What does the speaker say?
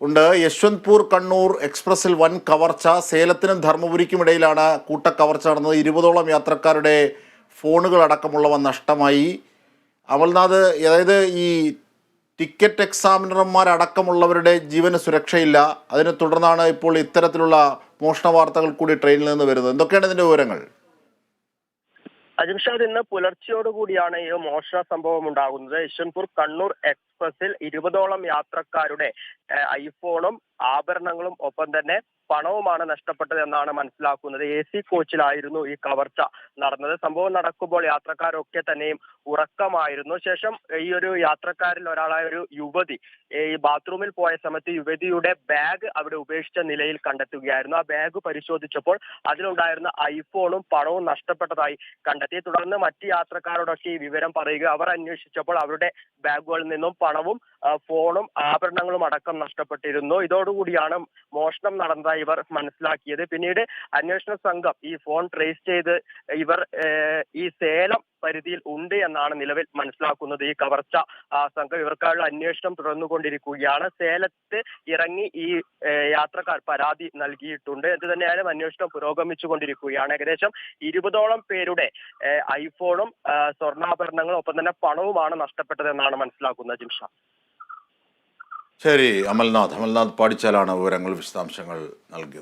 ഉണ്ട്. യശ്വന്ത്പൂർ കണ്ണൂർ എക്സ്പ്രസിൽ വൻ കവർച്ച. സേലത്തിനും ധർമ്മപുരിക്കുമിടയിലാണ് കൂട്ടക്കവർച്ച നടന്നത്. 20ഓളം യാത്രക്കാരുടെ ഫോണുകൾ അടക്കമുള്ളവ നഷ്ടമായി. അമൽനാഥ്, അതായത് ഈ ടിക്കറ്റ് എക്സാമിനർമാരടക്കമുള്ളവരുടെ ജീവന് സുരക്ഷയില്ല. അതിനെ തുടർന്നാണ് ഇപ്പോൾ ഇത്തരത്തിലുള്ള മോഷണ വാർത്തകൾ കൂടി ട്രെയിനിൽ നിന്ന് വരുന്നത്. എന്തൊക്കെയാണ് ഇതിന്റെ വിവരങ്ങൾ? അജിംഷാദ്, ഇന്ന് പുലർച്ചയോടുകൂടിയാണ് ഈ മോഷണ സംഭവം ഉണ്ടാകുന്നത്. യശ്വന്ത്പൂർ കണ്ണൂർ എക്സ്പ്രസിൽ 20ഓളം യാത്രക്കാരുടെ ഐഫോണും ആഭരണങ്ങളും ഒപ്പം തന്നെ പണവുമാണ് നഷ്ടപ്പെട്ടത് എന്നാണ് മനസ്സിലാക്കുന്നത്. AC കോച്ചിലായിരുന്നു ഈ കവർച്ച നടന്നത്. സംഭവം നടക്കുമ്പോൾ യാത്രക്കാരൊക്കെ തന്നെയും ഉറക്കമായിരുന്നു. ശേഷം ഈ ഒരു യാത്രക്കാരിൽ ഒരാളായ ഒരു യുവതി ഈ ബാത്റൂമിൽ പോയ സമയത്ത് യുവതിയുടെ ബാഗ് അവിടെ ഉപേക്ഷിച്ച നിലയിൽ കണ്ടെത്തുകയായിരുന്നു. ആ ബാഗ് പരിശോധിച്ചപ്പോൾ അതിലുണ്ടായിരുന്ന ഐഫോണും പണവും നഷ്ടപ്പെട്ടതായി കണ്ടെത്തി. തുടർന്ന് മറ്റ് യാത്രക്കാരോടൊക്കെ ഈ വിവരം പറയുക. അവർ അന്വേഷിച്ചപ്പോൾ അവരുടെ ബാഗുകളിൽ നിന്നും പണവും ഫോണും ആഭരണങ്ങളും അടക്കം നഷ്ടപ്പെട്ടിരുന്നു. ഇതോടുകൂടിയാണ് മോഷണം നടന്നതായി ഇവർ മനസ്സിലാക്കിയത്. പിന്നീട് അന്വേഷണ സംഘം ഈ ഫോൺ ട്രേസ് ചെയ്ത് ഇവർ ഈ സേലം പരിധിയിൽ ഉണ്ട് എന്നാണ് നിലവിൽ മനസ്സിലാക്കുന്നത്. ഈ കവർച്ച സംഘം ഇവർക്കായുള്ള അന്വേഷണം തുടർന്നുകൊണ്ടിരിക്കുകയാണ്. സേലത്ത് ഇറങ്ങി ഈ യാത്രക്കാർ പരാതി നൽകിയിട്ടുണ്ട്. എന്ത് തന്നെയായാലും അന്വേഷണം പുരോഗമിച്ചു കൊണ്ടിരിക്കുകയാണ്. ഏകദേശം 20ഓളം പേരുടെ ഐഫോണും സ്വർണ്ണാഭരണങ്ങളും ഒപ്പം തന്നെ പണവുമാണ് നഷ്ടപ്പെട്ടതെന്നാണ് മനസ്സിലാക്കുന്നത്. ജിംഷ. ശരി, അമൽനാഥ് പാടിച്ചാലാണ് വിവരങ്ങൾ, വിശദാംശങ്ങൾ നൽകിയത്.